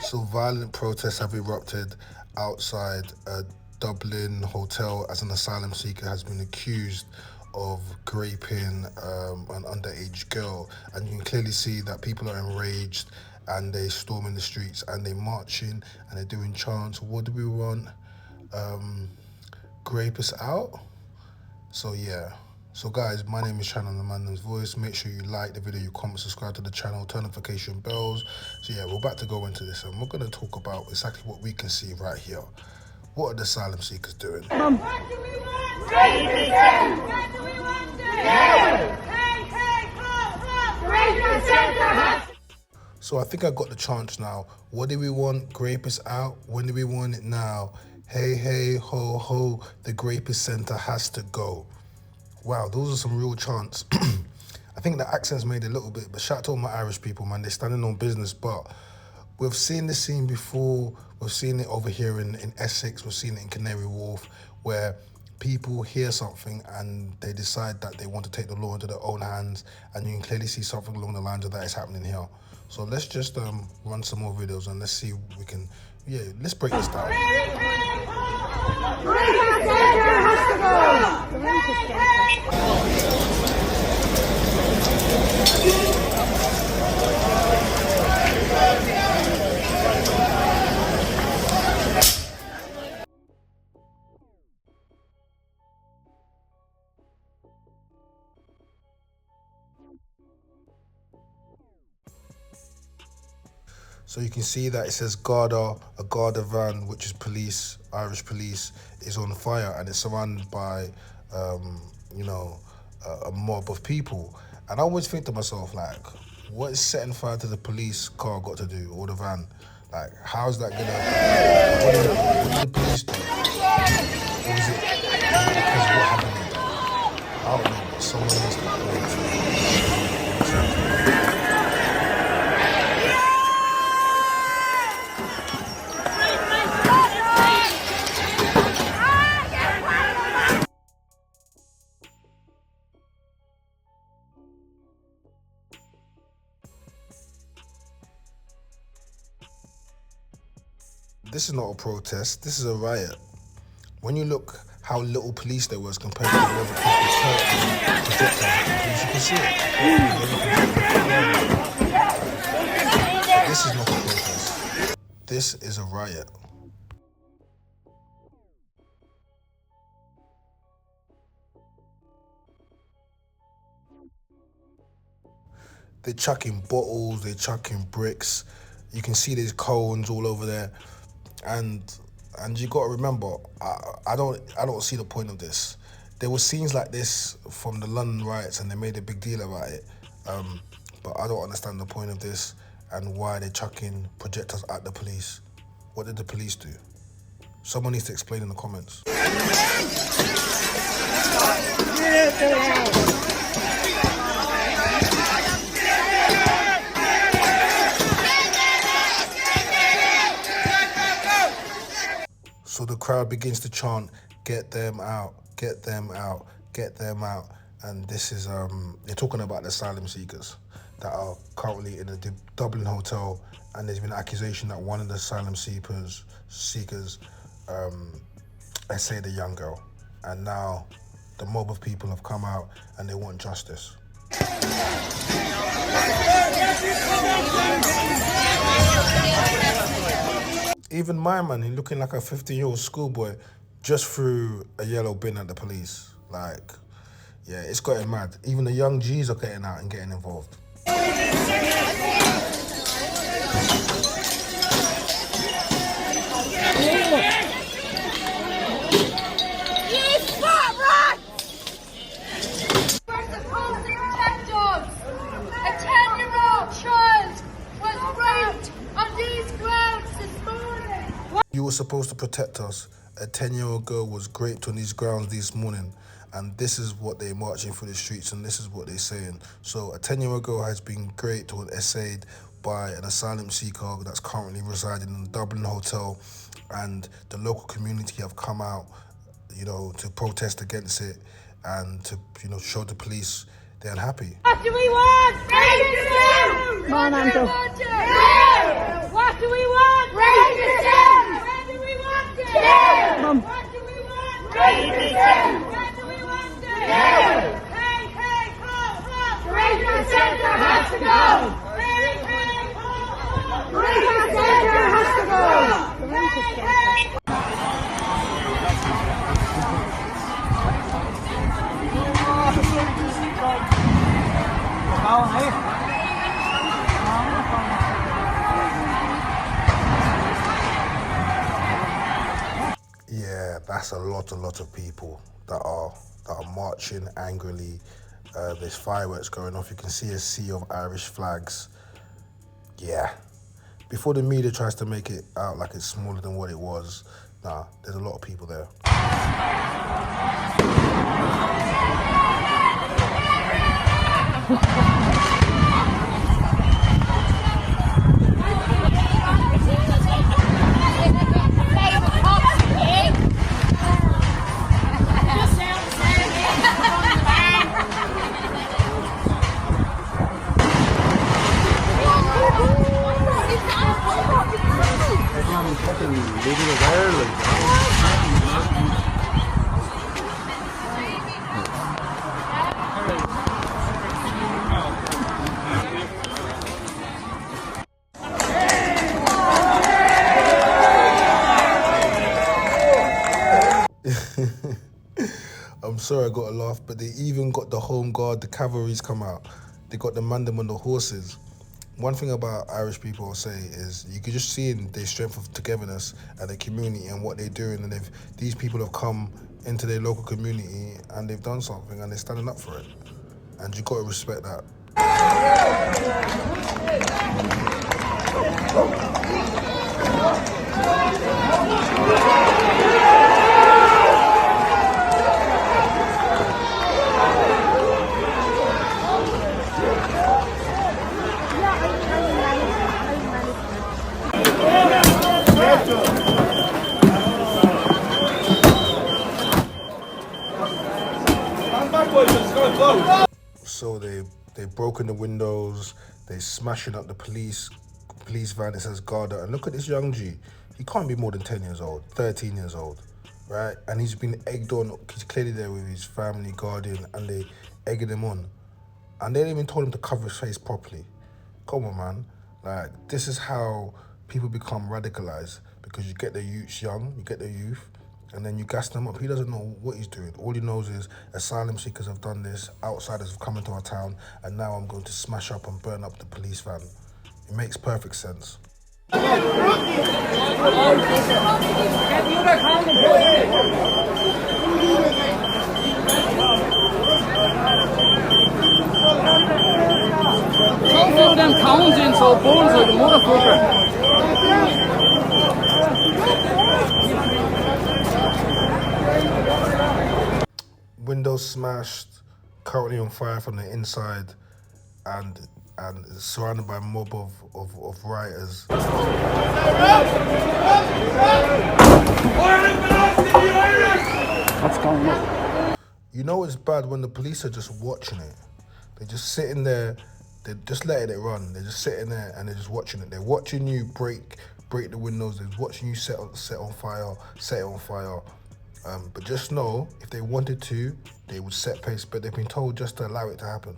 So violent protests have erupted outside a Dublin hotel as an asylum seeker has been accused of raping an underage girl. And you can clearly see that people are enraged and they storming the streets and they marching and they're doing chants. What do we want? Grape us out? So yeah. So guys, my name is Channel the Man's Voice. Make sure you like the video, you comment, subscribe to the channel, turn notification bells. So yeah, we're about to go into this and we're going to talk about exactly what we can see right here. What are the asylum seekers doing? What do we want? Racism! What do we want? Hey, ho, ho! So I think I got the chants now. What do we want? Grape is out. When do we want it now? Hey, hey, ho, ho. The Grape Center has to go. Wow, those are some real chants. I think the accents made a little bit, but shout out to all my Irish people, man. They're standing on business, but we've seen this scene before. We've seen it over here in Essex. We've seen it in Canary Wharf, where people hear something and they decide that they want to take the law into their own hands, and you can clearly see something along the lines of that is happening here. So let's just run some more videos and let's see if we can, let's break this down. So you can see that it says Garda, a Garda van, which is police, Irish police, is on fire and it's surrounded by, a mob of people. And I always think to myself, like, what is setting fire to the police car got to do, or the van? Like, how's that gonna, what did the police do? Or is it because of what happened? I don't know, but someone needs to This is not a protest, this is a riot. When you look how little police there was compared to the other people hurt and projectiles, you can see it. This is not a protest. This is a riot. They're chucking bottles, they're chucking bricks. You can see there's cones all over there. And you got to remember, I don't see the point of this. There were scenes like this from the London riots and they made a big deal about it. But I don't understand the point of this and why they're chucking projectiles at the police. What did the police do? Someone needs to explain in the comments. So the crowd begins to chant, "Get them out, get them out, get them out." And this is, they're talking about the asylum seekers that are currently in a Dublin hotel. And there's been an accusation that one of the asylum seekers essayed a young girl. And now the mob of people have come out and they want justice. Even my man, he looking like a 15-year-old schoolboy, just threw a yellow bin at the police. Like, yeah, it's getting mad. Even the young G's are getting out and getting involved. You were supposed to protect us. A 10-year-old girl was raped on these grounds this morning, and this is what they're marching through the streets, and this is what they're saying. So a 10-year-old girl has been raped or essayed by an asylum seeker that's currently residing in the Dublin hotel, and the local community have come out, to protest against it and to, show the police they're unhappy. What do we want? Racism! What do we want? end? When do we want it? Now! Hey, hey, ho, ho! Migrant center has to go! Hey, hey, ho, ho! Migrant center has to go! Hey, hey! Yeah, that's a lot of people that are marching angrily. There's fireworks going off. You can see a sea of Irish flags. Yeah. Before the media tries to make it out like it's smaller than what it was, nah, there's a lot of people there. I'm sorry I got a laugh, but they even got the home guard, the cavalry's come out. They got the man them on the horses. One thing about Irish people I'll say is you can just see in their strength of togetherness and their community and what they're doing. And if these people have come into their local community and they've done something and they're standing up for it. And you got to respect that. So they've broken the windows, they're smashing up the police van that says Garda. And look at this young G. He can't be more than 10 years old, 13 years old, right? And he's been egged on. He's clearly there with his family, guardian, and they egging him on. And they didn't even told him to cover his face properly. Come on, man. Like, this is how people become radicalized, because you get the youths young, you get the youth, and then you gas them up. He doesn't know what he's doing. All he knows is asylum seekers have done this, outsiders have come into our town, and now I'm going to smash up and burn up the police van. It makes perfect sense. So them towns in so bones like the motherfucker. Windows smashed, currently on fire from the inside, and surrounded by a mob of rioters. What's going on? You know it's bad when the police are just watching it. They're just sitting there, they're just letting it run. They're just sitting there and they're just watching it. They're watching you break the windows. They're watching you set it on fire. But just know, if they wanted to, they would set pace, but they've been told just to allow it to happen.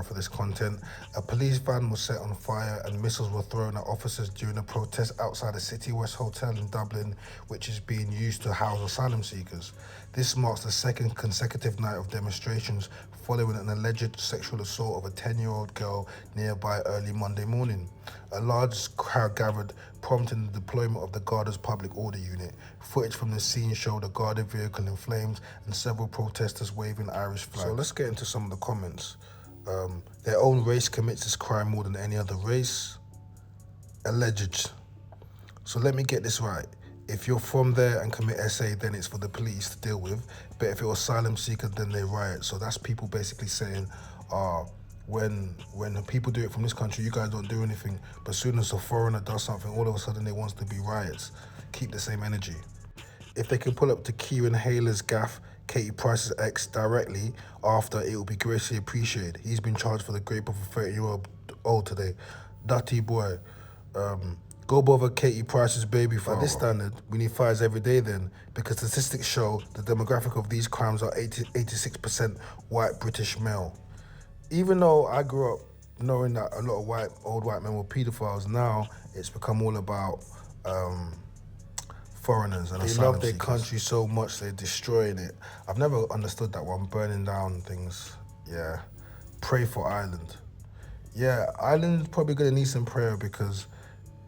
For this content, a police van was set on fire and missiles were thrown at officers during a protest outside a City West hotel in Dublin, which is being used to house asylum seekers. This marks the second consecutive night of demonstrations following an alleged sexual assault of a 10-year-old girl nearby early Monday morning. A large crowd gathered, prompting the deployment of the Garda's public order unit. Footage from the scene showed a Garda vehicle in flames and several protesters waving Irish flags. So let's get into some of the comments. Their own race commits this crime more than any other race. Alleged. So let me get this right. If you're from there and commit SA, then it's for the police to deal with. But if you're asylum seeker, then they riot. So that's people basically saying, when people do it from this country, you guys don't do anything. But as soon as a foreigner does something, all of a sudden there wants to be riots. Keep the same energy. If they can pull up to Kieran Hayler's gaff, Katie Price's ex, directly after, it will be greatly appreciated. He's been charged for the rape of a 30-year-old today. Dutty boy. Go bother Katie Price's baby father. By this standard, we need fires every day then, because statistics show the demographic of these crimes are 86% white British male. Even though I grew up knowing that a lot of old white men were paedophiles, now it's become all about foreigners, and they love their country so much they're destroying it. I've never understood that one, burning down things. Yeah, pray for Ireland. Yeah, Ireland's probably gonna need some prayer because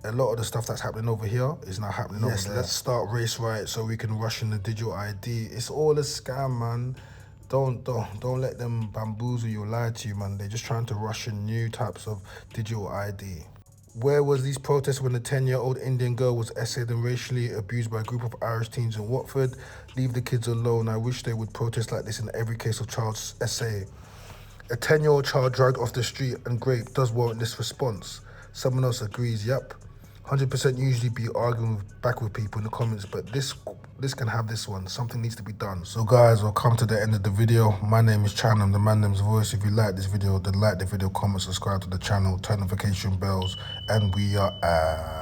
a lot of the stuff that's happening over here is now happening over there. Let's start race riots so we can rush in the digital ID. It's all a scam, man. Don't let them bamboozle you or lie to you, man. They're just trying to rush in new types of digital ID. Where was these protests when the 10-year-old Indian girl was essayed and racially abused by a group of Irish teens in Watford? Leave the kids alone. I wish they would protest like this in every case of child essay. A 10-year-old child dragged off the street and raped does warrant this response. Someone else agrees, yep. 100% usually be arguing back with people in the comments, but this can have this one. Something needs to be done. So guys, we'll come to the end of the video. My name is Chan, I'm the man name's voice. If you like this video, then like the video, comment, subscribe to the channel, turn notification bells, and we are out.